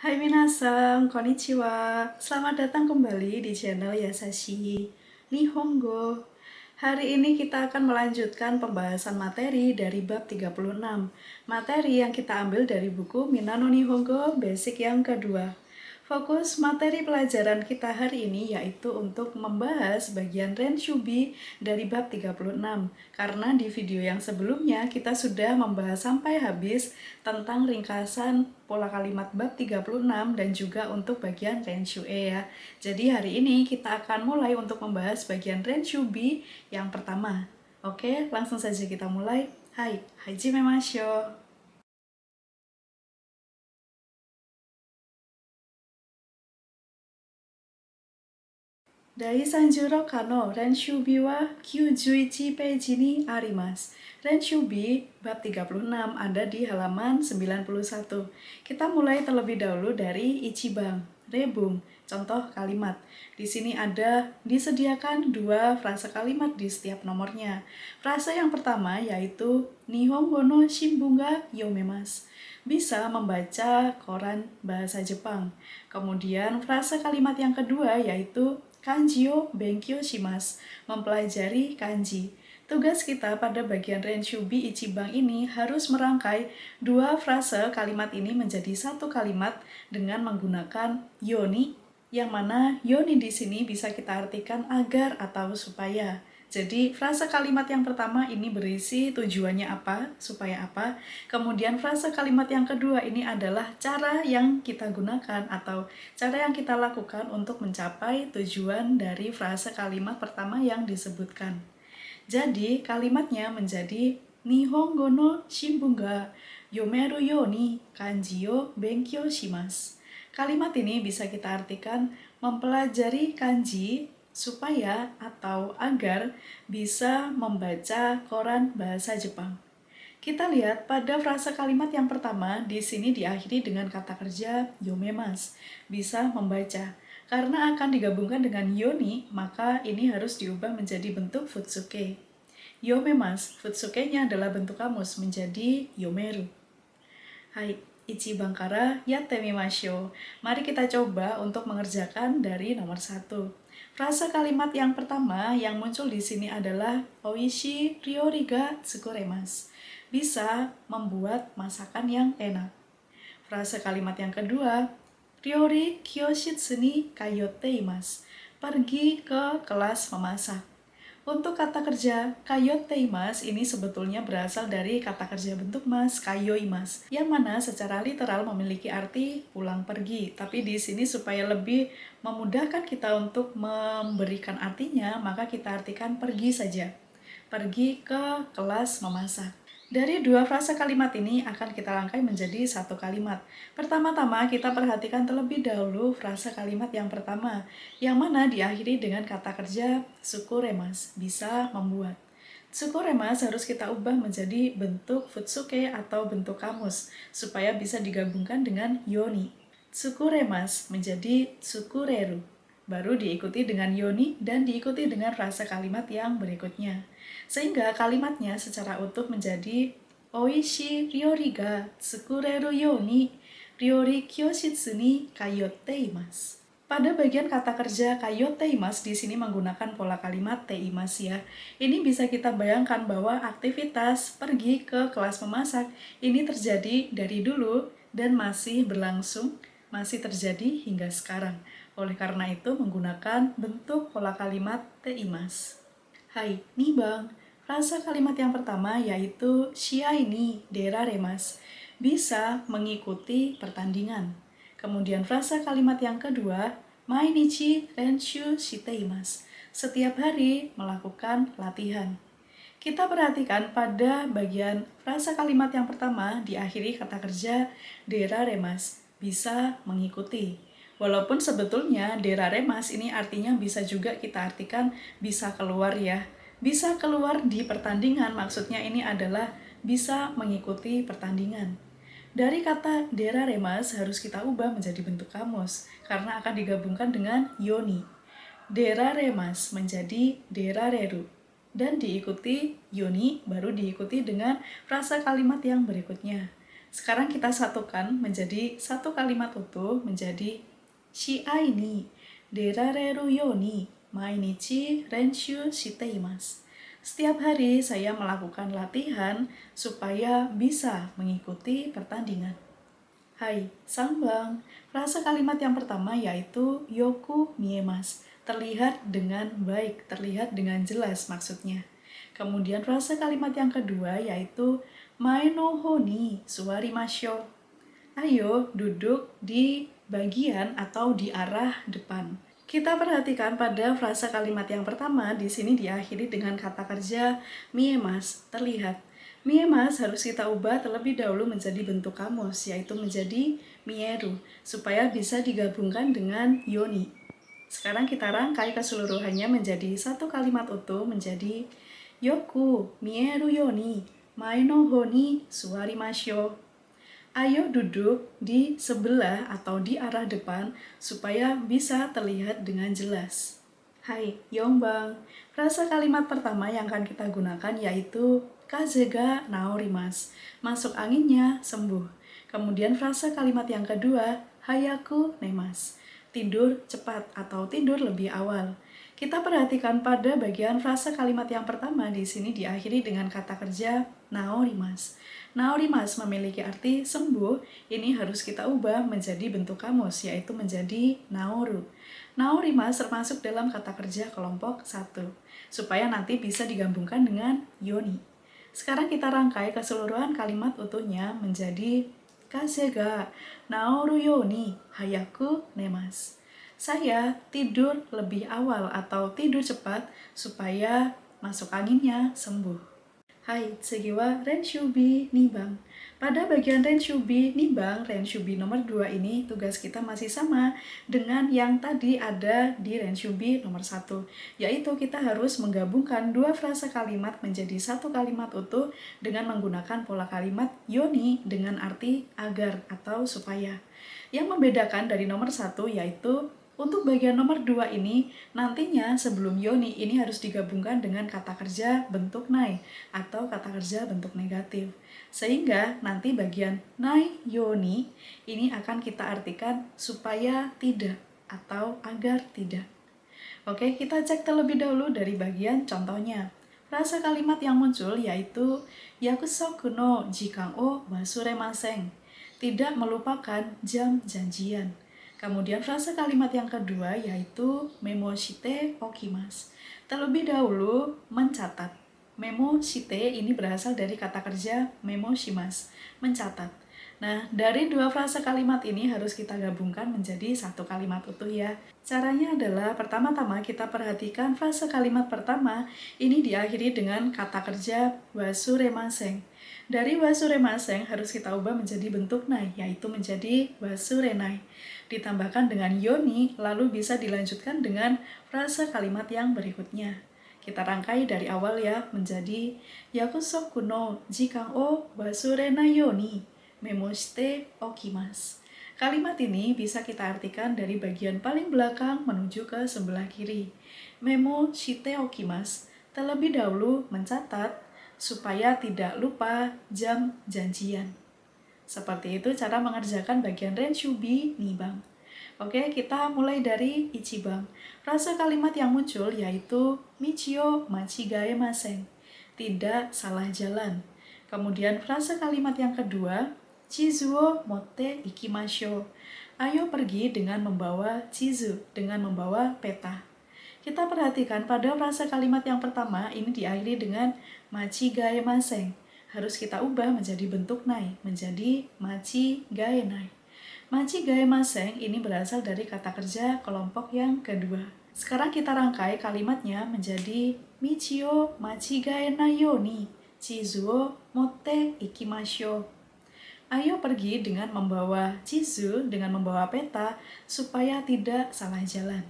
Hai minasang, konnichiwa. Selamat datang kembali di channel Yasashi Nihongo. Hari ini kita akan melanjutkan pembahasan materi dari bab 36. Materi yang kita ambil dari buku Minano Nihongo Basic yang kedua. Fokus materi pelajaran kita hari ini yaitu untuk membahas bagian Renshubi dari bab 36. Karena di video yang sebelumnya kita sudah membahas sampai habis tentang ringkasan pola kalimat bab 36 dan juga untuk bagian Renshue ya. Jadi hari ini kita akan mulai untuk membahas bagian Renshubi yang pertama. Oke, langsung saja kita mulai. Hai, hajime masho. Daisanjuro kano Renshubi wa 91 peji ni arimasu. Renshubi bab 36 ada di halaman 91. Kita mulai terlebih dahulu dari Ichiban, rebung, contoh kalimat. Di sini ada disediakan dua frasa kalimat di setiap nomornya. Frasa yang pertama yaitu Nihongo no shimbun ga yomemasu. Bisa membaca koran bahasa Jepang. Kemudian frasa kalimat yang kedua yaitu kanji o benkyou shimasu, mempelajari kanji. Tugas kita pada bagian Renshubi Ichiban ini harus merangkai dua frase kalimat ini menjadi satu kalimat dengan menggunakan yoni, yang mana yoni di sini bisa kita artikan agar atau supaya. Jadi frase kalimat yang pertama ini berisi tujuannya apa, supaya apa. Kemudian frase kalimat yang kedua ini adalah cara yang kita gunakan atau cara yang kita lakukan untuk mencapai tujuan dari frase kalimat pertama yang disebutkan. Jadi kalimatnya menjadi Nihongo no shimbun ga yomeru you ni kanji o benkyou shimasu. Kalimat ini bisa kita artikan mempelajari kanji supaya atau agar bisa membaca koran bahasa Jepang. Kita lihat pada frasa kalimat yang pertama di sini diakhiri dengan kata kerja yomemasu, bisa membaca. Karena akan digabungkan dengan yoni, maka ini harus diubah menjadi bentuk futsuke. Yomemasu, futsuke-nya adalah bentuk kamus menjadi yomeru. Hai, Ichiban kara yatte mimashou. Mari kita coba untuk mengerjakan dari nomor 1. Frasa kalimat yang pertama yang muncul di sini adalah oishi ryori ga tsukuremasu. Bisa membuat masakan yang enak. Frasa kalimat yang kedua, ryori kyoshitsu ni kayotte imasu. Pergi ke kelas memasak. Untuk kata kerja kayotte imasu ini sebetulnya berasal dari kata kerja bentuk mas kayoimasu, yang mana secara literal memiliki arti pulang pergi. Tapi di sini supaya lebih memudahkan kita untuk memberikan artinya, maka kita artikan pergi saja. Pergi ke kelas memasak. Dari dua frasa kalimat ini akan kita rangkai menjadi satu kalimat. Pertama-tama kita perhatikan terlebih dahulu frasa kalimat yang pertama, yang mana diakhiri dengan kata kerja tsukuremasu, bisa membuat. Tsukuremasu harus kita ubah menjadi bentuk futsuke atau bentuk kamus, supaya bisa digabungkan dengan yoni. Tsukuremasu menjadi tsukureru, baru diikuti dengan yoni dan diikuti dengan frasa kalimat yang berikutnya. Sehingga kalimatnya secara utuh menjadi oishi ryori ga tsukureru you ni ryori kyoshitsu ni kayotte imasu. Pada bagian kata kerja kayotte imasu di sini menggunakan pola kalimat te imasu ya. Ini bisa kita bayangkan bahwa aktivitas pergi ke kelas memasak ini terjadi dari dulu dan masih berlangsung, masih terjadi hingga sekarang. Oleh karena itu menggunakan bentuk pola kalimat te imasu. Hai, nih bang, frasa kalimat yang pertama yaitu shiai ni deraremasu, bisa mengikuti pertandingan. Kemudian frasa kalimat yang kedua, mainichi renshu shiteimasu, setiap hari melakukan latihan. Kita perhatikan pada bagian frasa kalimat yang pertama diakhiri kata kerja deraremasu, bisa mengikuti. Walaupun sebetulnya deraremasu ini artinya bisa juga kita artikan bisa keluar ya. Bisa keluar di pertandingan, maksudnya ini adalah bisa mengikuti pertandingan. Dari kata deraremasu harus kita ubah menjadi bentuk kamus, karena akan digabungkan dengan yoni. Deraremasu menjadi derareru. Dan diikuti yoni, baru diikuti dengan frasa kalimat yang berikutnya. Sekarang kita satukan menjadi satu kalimat utuh menjadi shiai ni derareru yo ni mainichi renshu shite imasu. Setiap hari saya melakukan latihan supaya bisa mengikuti pertandingan. Hai, Sangbang. Frasa kalimat yang pertama yaitu yoku miemasu. Terlihat dengan baik, terlihat dengan jelas maksudnya. Kemudian frasa kalimat yang kedua yaitu mae no ho ni suwarimashou. Ayo duduk di bagian atau di arah depan. Kita perhatikan pada frasa kalimat yang pertama di sini diakhiri dengan kata kerja miemasu, terlihat. Miemasu harus kita ubah terlebih dahulu menjadi bentuk kamus, yaitu menjadi mieru, supaya bisa digabungkan dengan yoni. Sekarang kita rangkai keseluruhannya menjadi satu kalimat utuh menjadi yoku mieru yoni mae no ho ni suwarimashou. Ayo duduk di sebelah atau di arah depan supaya bisa terlihat dengan jelas. Hai, Yongbang. Frasa kalimat pertama yang akan kita gunakan yaitu kaze ga naorimasu. Masuk anginnya sembuh. Kemudian frasa kalimat yang kedua, hayaku nemasu. Tidur cepat atau tidur lebih awal. Kita perhatikan pada bagian frasa kalimat yang pertama di sini diakhiri dengan kata kerja naorimasu. Naorimasu memiliki arti sembuh, ini harus kita ubah menjadi bentuk kamus, yaitu menjadi naoru. Naorimasu termasuk dalam kata kerja kelompok 1, supaya nanti bisa digabungkan dengan yoni. Sekarang kita rangkai keseluruhan kalimat utuhnya menjadi kaze ga naoru yoni hayaku nemasu. Saya tidur lebih awal atau tidur cepat supaya masuk anginnya sembuh. Hai, tsugi wa renshubi nibang. Pada bagian renshubi nibang, renshubi nomor 2 ini tugas kita masih sama dengan yang tadi ada di renshubi nomor 1, yaitu kita harus menggabungkan dua frasa kalimat menjadi satu kalimat utuh dengan menggunakan pola kalimat yoni dengan arti agar atau supaya. Yang membedakan dari nomor 1 yaitu untuk bagian nomor 2 ini, nantinya sebelum yoni ini harus digabungkan dengan kata kerja bentuk nai atau kata kerja bentuk negatif. Sehingga nanti bagian nai yoni ini akan kita artikan supaya tidak atau agar tidak. Oke, kita cek terlebih dahulu dari bagian contohnya. Frasa kalimat yang muncul yaitu yakusoku no jikan o wasuremasen. Tidak melupakan jam janjian. Kemudian frasa kalimat yang kedua yaitu memo shite okimasu. Terlebih dahulu mencatat. Memo shite ini berasal dari kata kerja memo shimasu, mencatat. Nah, dari dua frasa kalimat ini harus kita gabungkan menjadi satu kalimat utuh ya. Caranya adalah pertama-tama kita perhatikan frasa kalimat pertama ini diakhiri dengan kata kerja wasuremasen. Dari wasuremasen harus kita ubah menjadi bentuk nai, yaitu menjadi wasurenai. Ditambahkan dengan yoni, lalu bisa dilanjutkan dengan frasa kalimat yang berikutnya. Kita rangkai dari awal ya, menjadi yakusoku no jikan o wasurenai yoni memo shite okimasu. Kalimat ini bisa kita artikan dari bagian paling belakang menuju ke sebelah kiri. Memo shite okimasu, terlebih dahulu mencatat supaya tidak lupa jam janjian. Seperti itu cara mengerjakan bagian renshubi nibang. Oke, kita mulai dari ichibang. Frasa kalimat yang muncul yaitu michio machigaemasen. Tidak salah jalan. Kemudian frasa kalimat yang kedua, chizu o motte ikimashou. Ayo pergi dengan membawa chizu, dengan membawa peta. Kita perhatikan pada frasa kalimat yang pertama ini diakhiri dengan machigaemasen. Harus kita ubah menjadi bentuk nai, menjadi machigaenai. Machigaemasen ini berasal dari kata kerja kelompok yang kedua. Sekarang kita rangkai kalimatnya menjadi michio machigaenai yoni chizu o motte ikimashou. Ayo pergi dengan membawa chizu, dengan membawa peta supaya tidak salah jalan.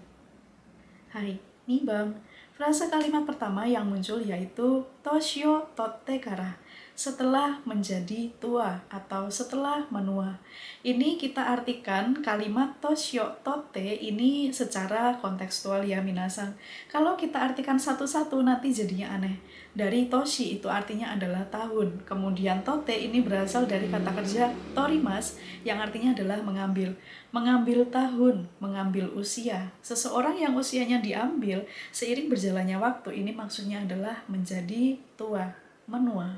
Hai, nibang. Frasa kalimat pertama yang muncul yaitu toshio totte kara. setelah menjadi tua atau setelah menua. Ini kita artikan kalimat toshio tote ini secara kontekstual ya minasan. Kalau kita artikan satu-satu nanti jadinya aneh. Dari toshi itu artinya adalah tahun. Kemudian tote ini berasal dari kata kerja torimas yang artinya adalah mengambil. Mengambil tahun, mengambil usia. Seseorang yang usianya diambil seiring berjalannya waktu ini maksudnya adalah menjadi tua, menua.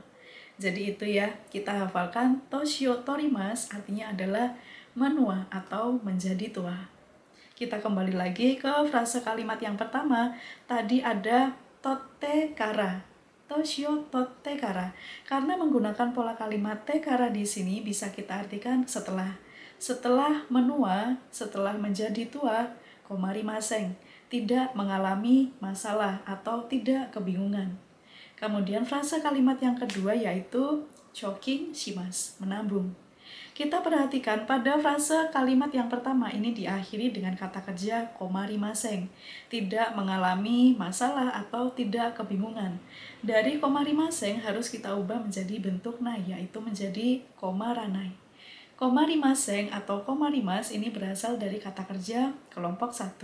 Jadi itu ya, kita hafalkan toshio torimas artinya adalah menua atau menjadi tua. Kita kembali lagi ke frase kalimat yang pertama. Tadi ada totte kara. Toshio totte kara. Karena menggunakan pola kalimat te kara di sini bisa kita artikan setelah. Setelah menua, setelah menjadi tua, komarimaseng. Tidak mengalami masalah atau tidak kebingungan. Kemudian frase kalimat yang kedua yaitu choking shimasu, menabung. Kita perhatikan pada frase kalimat yang pertama ini diakhiri dengan kata kerja komarimaseng, tidak mengalami masalah atau tidak kebingungan. Dari komarimaseng harus kita ubah menjadi bentuk nai, yaitu menjadi komaranai. Komarimaseng atau komarimas ini berasal dari kata kerja kelompok 1.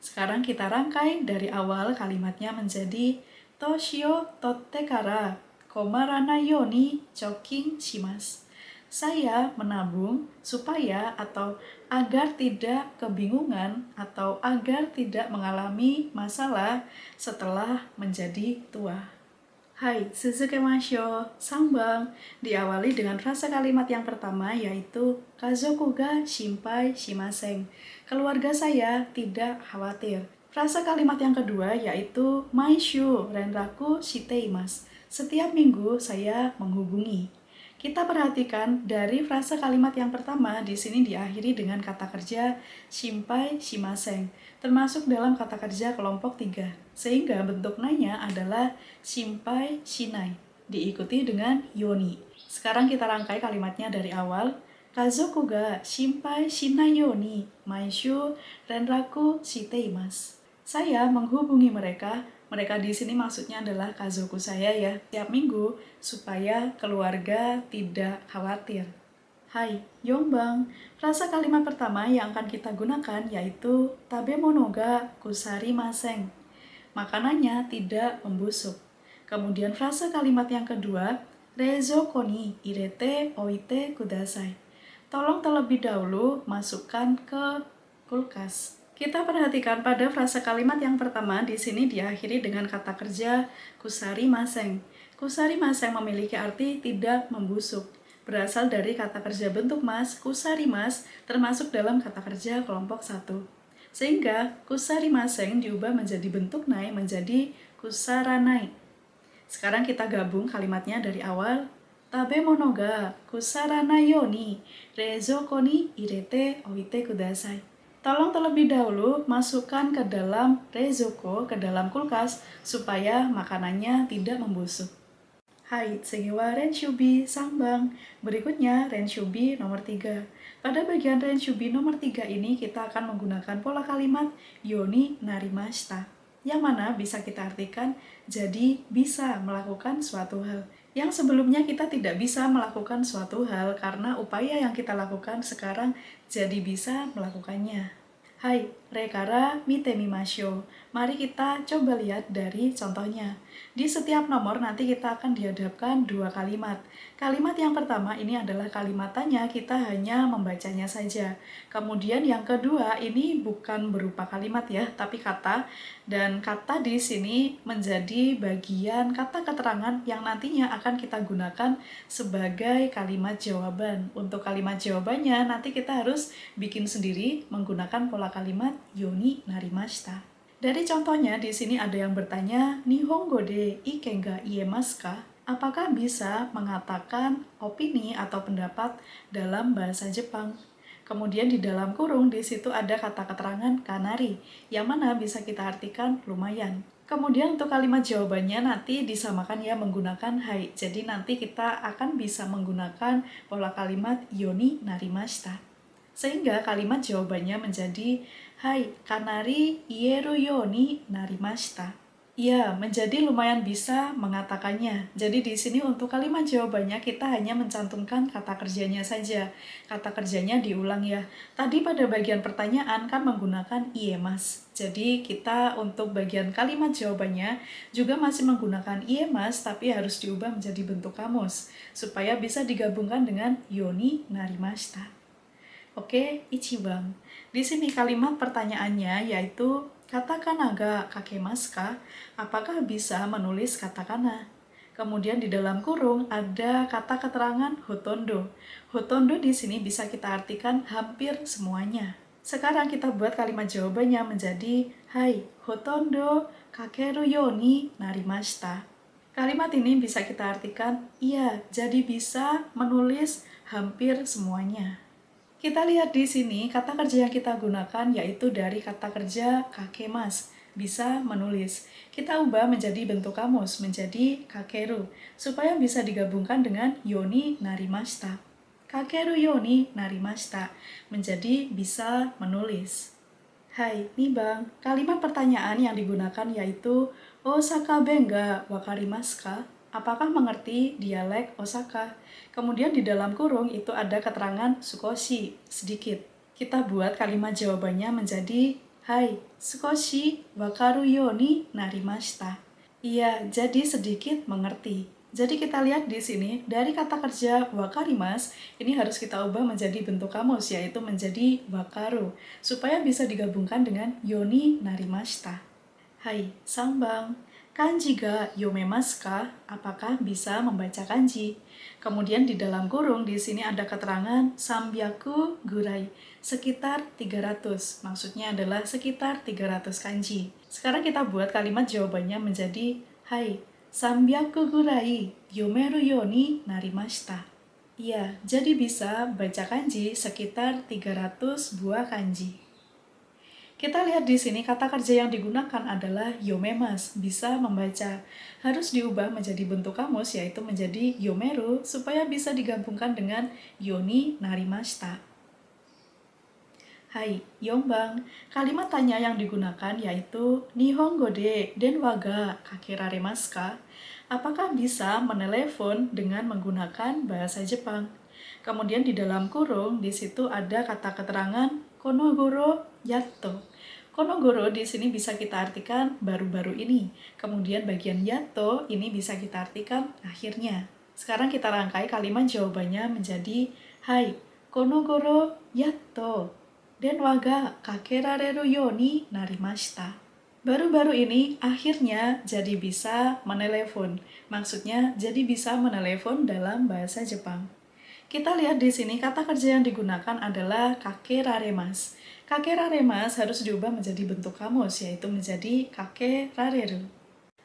Sekarang kita rangkai dari awal kalimatnya menjadi toshio totte kara komaranai yo ni choking shimasu. Saya menabung supaya atau agar tidak kebingungan atau agar tidak mengalami masalah setelah menjadi tua. Hai, suzukemashou, sambang. Diawali dengan frasa kalimat yang pertama yaitu kazoku ga shinpai shimasen. Keluarga saya tidak khawatir. Frasa kalimat yang kedua yaitu maishu renraku shiteimasu. Setiap minggu saya menghubungi. Kita perhatikan dari frasa kalimat yang pertama di sini diakhiri dengan kata kerja shinpai shimasen, termasuk dalam kata kerja kelompok 3. Sehingga bentuk nanya adalah shinpai shinai, diikuti dengan yoni. Sekarang kita rangkai kalimatnya dari awal. Kazoku ga shinpai shinai yo ni maishu renraku shiteimasu. Saya menghubungi mereka di sini maksudnya adalah kazoku saya ya, tiap minggu supaya keluarga tidak khawatir. Hai, Yongbang. Frasa kalimat pertama yang akan kita gunakan yaitu tabemono ga kusarimasen. Makanannya tidak membusuk. Kemudian frasa kalimat yang kedua, reizouko ni irete oite kudasai. Tolong terlebih dahulu masukkan ke kulkas. Kita perhatikan pada frasa kalimat yang pertama di sini diakhiri dengan kata kerja kusarimasen. Kusarimasen memiliki arti tidak membusuk. Berasal dari kata kerja bentuk mas, kusarimas, termasuk dalam kata kerja kelompok 1. Sehingga kusarimasen diubah menjadi bentuk nai menjadi kusaranai. Sekarang kita gabung kalimatnya dari awal. Tabemono ga kusaranai yo ni reizouko ni irete oite kudasai. Tolong terlebih dahulu masukkan ke dalam reizouko, ke dalam kulkas, supaya makanannya tidak membusuk. Hai, tsugiwa renshubi sambang. Berikutnya renshubi nomor 3. Pada bagian renshubi nomor 3 ini kita akan menggunakan pola kalimat yoni narimashita, yang mana bisa kita artikan jadi bisa melakukan suatu hal. Yang sebelumnya kita tidak bisa melakukan suatu hal karena upaya yang kita lakukan sekarang jadi bisa melakukannya. Hai, rekara mite mimashou. Mari kita coba lihat dari contohnya. Di setiap nomor nanti kita akan dihadapkan 2 kalimat. Kalimat yang pertama ini adalah kalimat tanya, kita hanya membacanya saja. Kemudian yang kedua ini bukan berupa kalimat ya, tapi kata. Dan kata di sini menjadi bagian kata keterangan yang nantinya akan kita gunakan sebagai kalimat jawaban. Untuk kalimat jawabannya nanti kita harus bikin sendiri menggunakan pola kalimat yoni narimashita. Dari contohnya di sini ada yang bertanya, Nihongo de iken ga iemasu ka? Apakah bisa mengatakan opini atau pendapat dalam bahasa Jepang? Kemudian di dalam kurung di situ ada kata keterangan kanari, yang mana bisa kita artikan lumayan. Kemudian untuk kalimat jawabannya nanti disamakan ya menggunakan hai. Jadi nanti kita akan bisa menggunakan pola kalimat yoni narimashita. Sehingga kalimat jawabannya menjadi hai kanari ieru yo ni narimashita. Iya, menjadi lumayan bisa mengatakannya. Jadi di sini untuk kalimat jawabannya kita hanya mencantumkan kata kerjanya saja. Kata kerjanya diulang ya. Tadi pada bagian pertanyaan kan menggunakan iye mas. Jadi kita untuk bagian kalimat jawabannya juga masih menggunakan iye mas, tapi harus diubah menjadi bentuk kamus supaya bisa digabungkan dengan yoni narimashita. Oke, Ichiban. Di sini kalimat pertanyaannya yaitu katakana ga kakemasu ka? Apakah bisa menulis katakana? Kemudian di dalam kurung ada kata keterangan hotondo. Hotondo di sini bisa kita artikan hampir semuanya. Sekarang kita buat kalimat jawabannya menjadi hai, hotondo kakeru yo ni narimashita. Kalimat ini bisa kita artikan iya, jadi bisa menulis hampir semuanya. Kita lihat di sini kata kerja yang kita gunakan yaitu dari kata kerja kakemas, bisa menulis. Kita ubah menjadi bentuk kamus, menjadi kakeru, supaya bisa digabungkan dengan yoni narimashita. Kakeru yoni narimashita, menjadi bisa menulis. Hai, nih bang, kalimat pertanyaan yang digunakan yaitu Osaka ben ga wakarimasu ka? Apakah mengerti dialek Osaka? Kemudian di dalam kurung itu ada keterangan sukoshi, sedikit. Kita buat kalimat jawabannya menjadi hai, sukoshi wakaru yo ni narimashita. Iya, jadi sedikit mengerti. Jadi kita lihat di sini, dari kata kerja wakarimas, ini harus kita ubah menjadi bentuk kamus, yaitu menjadi wakaru, supaya bisa digabungkan dengan yoni narimashita. Hai, sambang. Kanji ga yomemasu ka? Apakah bisa membaca kanji? Kemudian di dalam kurung di sini ada keterangan sambyaku gurai, sekitar 300. Maksudnya adalah sekitar 300 kanji. Sekarang kita buat kalimat jawabannya menjadi hai, sambyaku gurai yomeru yo ni narimashita. Iya, jadi bisa baca kanji sekitar 300 buah kanji. Kita lihat di sini kata kerja yang digunakan adalah yomemas, bisa membaca. Harus diubah menjadi bentuk kamus yaitu menjadi yomeru supaya bisa digabungkan dengan yoni narimashita. Hai, Yongbang. Kalimat tanya yang digunakan yaitu Nihongo de denwa ga kakeraremasu ka? Apakah bisa menelepon dengan menggunakan bahasa Jepang? Kemudian di dalam kurung di situ ada kata keterangan konogoro yatto. Konogoro di sini bisa kita artikan baru-baru ini. Kemudian bagian yatto ini bisa kita artikan akhirnya. Sekarang kita rangkai kalimat jawabannya menjadi hai, konogoro yatto denwa ga kakerareru yo ni narimashita. Baru-baru ini akhirnya jadi bisa menelepon. Maksudnya jadi bisa menelepon dalam bahasa Jepang. Kita lihat di sini kata kerja yang digunakan adalah kakeraremas. Kakeraremas harus diubah menjadi bentuk kamus yaitu menjadi kakerareru.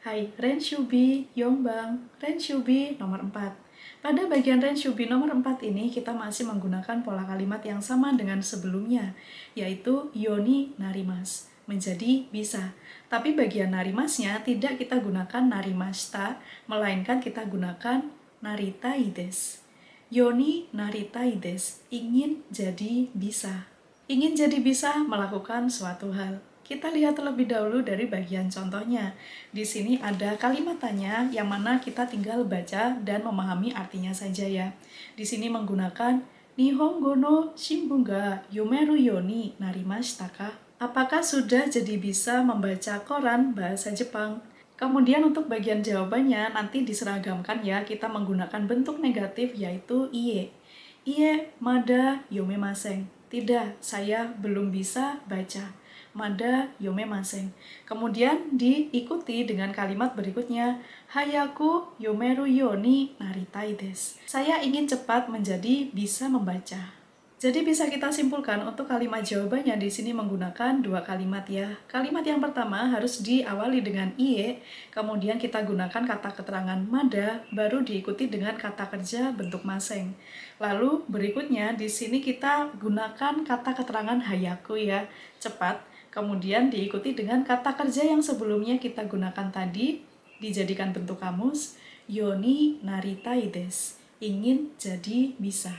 Hai, Renshubi, Yongbang, Renshubi nomor 4. Pada bagian Renshubi nomor 4 ini kita masih menggunakan pola kalimat yang sama dengan sebelumnya, yaitu yoni narimas, menjadi bisa. Tapi bagian narimasnya tidak kita gunakan narimashita, melainkan kita gunakan naritaides. Yoni naritaides, ingin jadi bisa. Ingin jadi bisa melakukan suatu hal. Kita lihat terlebih dahulu dari bagian contohnya. Di sini ada kalimat tanya yang mana kita tinggal baca dan memahami artinya saja ya. Di sini menggunakan Nihongo no shimbun ga yomeru yo ni narimashita ka? Apakah sudah jadi bisa membaca koran bahasa Jepang? Kemudian untuk bagian jawabannya nanti diseragamkan ya, kita menggunakan bentuk negatif yaitu iye. Iye, mada, yomemasen. Tidak, saya belum bisa baca. Mada, yomemasen. Kemudian diikuti dengan kalimat berikutnya, hayaku yomeru yo ni naritai desu. Saya ingin cepat menjadi bisa membaca. Jadi bisa kita simpulkan untuk kalimat jawabannya di sini menggunakan dua kalimat ya. Kalimat yang pertama harus diawali dengan iye, kemudian kita gunakan kata keterangan mada, baru diikuti dengan kata kerja bentuk maseng. Lalu berikutnya di sini kita gunakan kata keterangan hayaku ya, cepat. Kemudian diikuti dengan kata kerja yang sebelumnya kita gunakan tadi, dijadikan bentuk kamus, yoni naritai desu, ingin jadi bisa.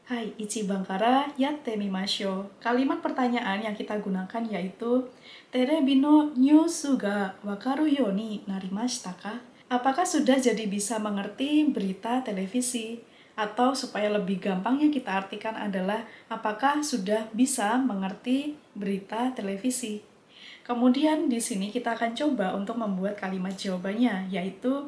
Hai, Ichiban kara yatte mimashou. Kalimat pertanyaan yang kita gunakan yaitu Terebi no nyusu ga wakaru you ni narimashita ka? Apakah sudah jadi bisa mengerti berita televisi? Atau supaya lebih gampangnya kita artikan adalah apakah sudah bisa mengerti berita televisi? Kemudian di sini kita akan coba untuk membuat kalimat jawabannya yaitu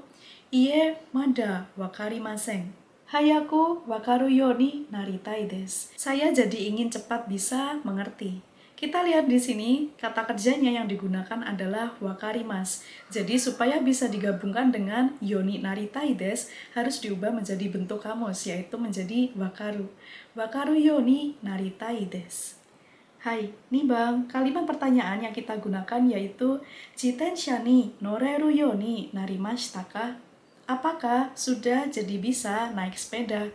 Ie mada wakarimasen. Hayaku wakaru yo ni naritai desu. Saya jadi ingin cepat bisa mengerti. Kita lihat di sini, kata kerjanya yang digunakan adalah wakarimas. Jadi supaya bisa digabungkan dengan yoni naritai desu, harus diubah menjadi bentuk kamus, yaitu menjadi wakaru. Wakaru yoni naritai desu. Hai, nih Bang, kalimat pertanyaan yang kita gunakan yaitu Jitensha ni noreru yo ni narimashita ka? Apakah sudah jadi bisa naik sepeda?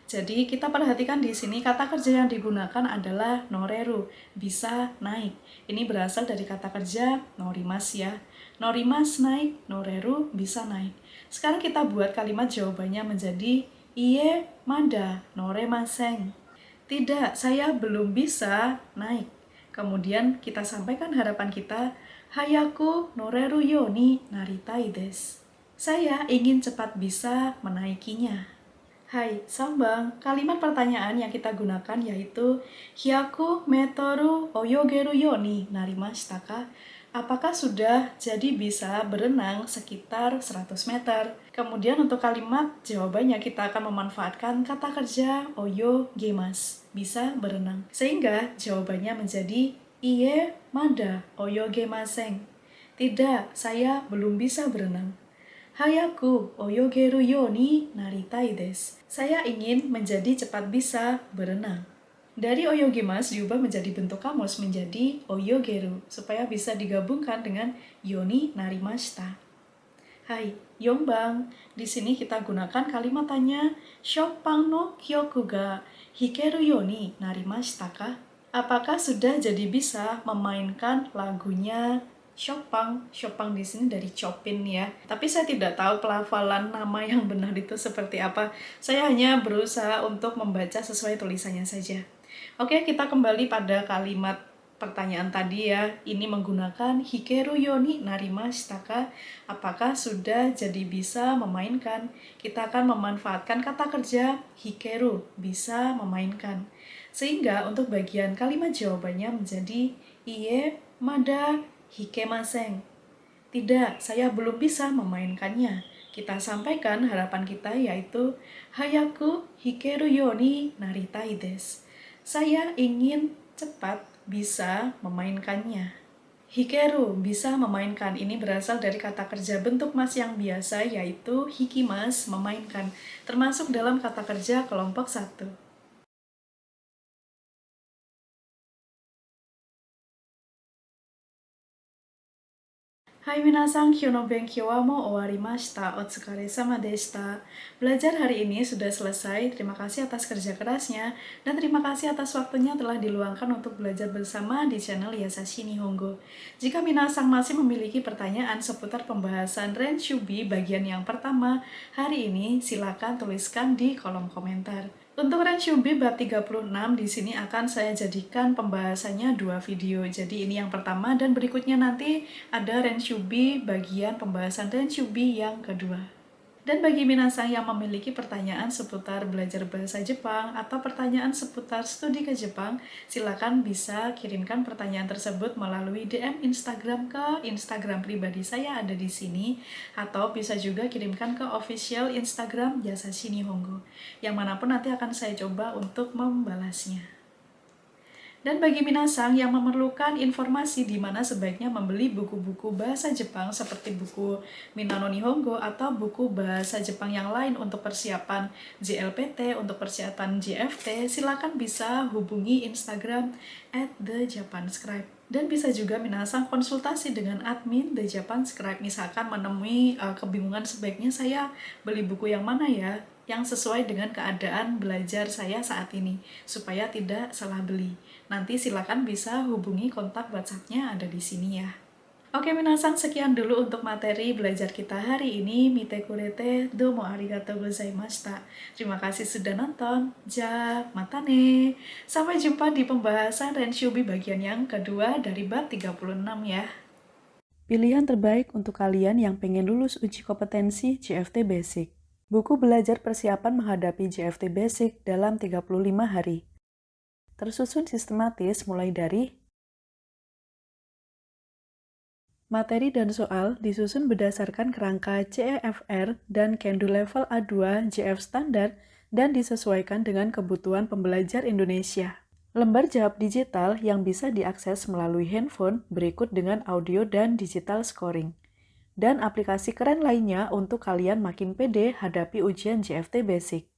Jadi kita perhatikan di sini kata kerja yang digunakan adalah noreru, bisa naik. Ini berasal dari kata kerja norimas ya. Norimas naik, noreru bisa naik. Sekarang kita buat kalimat jawabannya menjadi Ie mada noremasen. Tidak, saya belum bisa naik. Kemudian kita sampaikan harapan kita, Hayaku noreru yo ni naritai desu. Saya ingin cepat bisa menaikinya. Hai, sambang. Kalimat pertanyaan yang kita gunakan yaitu Hyaku metoru oyogeru yo ni narimashita ka? Apakah sudah jadi bisa berenang sekitar 100 meter? Kemudian untuk kalimat jawabannya kita akan memanfaatkan kata kerja oyo gemas, bisa berenang. Sehingga jawabannya menjadi Ie mada oyo gemasen. Tidak, saya belum bisa berenang. Hayaku oyogeru yo ni naritai desu. Saya ingin menjadi cepat bisa berenang. Dari oyogemas diubah menjadi bentuk kamus menjadi oyogeru supaya bisa digabungkan dengan yoni narimashita. Hai, Yongbang. Di sini kita gunakan kalimat tanya Shoppan no kyoku ga hikeru yo ni narimashita ka? Apakah sudah jadi bisa memainkan lagunya Chopin? Chopin di sini dari Chopin ya. Tapi saya tidak tahu pelafalan nama yang benar itu seperti apa. Saya hanya berusaha untuk membaca sesuai tulisannya saja. Oke, kita kembali pada kalimat pertanyaan tadi ya. Ini menggunakan hikeru yo ni narimashita ka? Apakah sudah jadi bisa memainkan? Kita akan memanfaatkan kata kerja hikeru, bisa memainkan. Sehingga untuk bagian kalimat jawabannya menjadi Ie mada hikemasen. Tidak, saya belum bisa memainkannya. Kita sampaikan harapan kita yaitu Hayaku hikeru yo ni naritai desu. Saya ingin cepat bisa memainkannya. Hikeru, bisa memainkan, ini berasal dari kata kerja bentuk mas yang biasa yaitu hikimas, memainkan, termasuk dalam kata kerja kelompok 1. Hai minasan, kyou no benkyou wa mo owarimashita. Otsukaresama deshita. Belajar hari ini sudah selesai. Terima kasih atas kerja kerasnya dan terima kasih atas waktunya telah diluangkan untuk belajar bersama di channel Yasashi Nihongo. Jika minasan masih memiliki pertanyaan seputar pembahasan Renshubi bagian yang pertama hari ini, silakan tuliskan di kolom komentar. Untuk Renshubi bab 36 di sini akan saya jadikan pembahasannya 2 video. Jadi ini yang pertama dan berikutnya nanti ada Renshubi bagian pembahasan Renshubi yang kedua. Dan bagi minasan yang memiliki pertanyaan seputar belajar bahasa Jepang atau pertanyaan seputar studi ke Jepang, silakan bisa kirimkan pertanyaan tersebut melalui DM Instagram ke Instagram pribadi saya ada di sini, atau bisa juga kirimkan ke official Instagram Yasashi Nihongo, yang manapun nanti akan saya coba untuk membalasnya. Dan bagi minasan yang memerlukan informasi di mana sebaiknya membeli buku-buku bahasa Jepang seperti buku Minano Nihongo atau buku bahasa Jepang yang lain untuk persiapan JLPT, untuk persiapan JFT, silakan bisa hubungi Instagram @thejapanscribe. Dan bisa juga minasan konsultasi dengan admin The Japan Scribe, misalkan menemui kebingungan sebaiknya saya beli buku yang mana ya, yang sesuai dengan keadaan belajar saya saat ini, supaya tidak salah beli. Nanti silakan bisa hubungi kontak WhatsApp-nya ada di sini ya. Oke, minasan, sekian dulu untuk materi belajar kita hari ini. Mite kurete domo arigatou gozaimashita. Terima kasih sudah nonton. Ja, matane. Sampai jumpa di pembahasan Renshubi bagian yang kedua dari bab 36 ya. Pilihan terbaik untuk kalian yang pengen lulus uji kompetensi JFT Basic. Buku belajar persiapan menghadapi JFT Basic dalam 35 hari. Tersusun sistematis mulai dari materi dan soal disusun berdasarkan kerangka CEFR dan Kendu level A2 JF standar dan disesuaikan dengan kebutuhan pembelajar Indonesia. Lembar jawab digital yang bisa diakses melalui handphone berikut dengan audio dan digital scoring. Dan aplikasi keren lainnya untuk kalian makin pede hadapi ujian JFT Basic.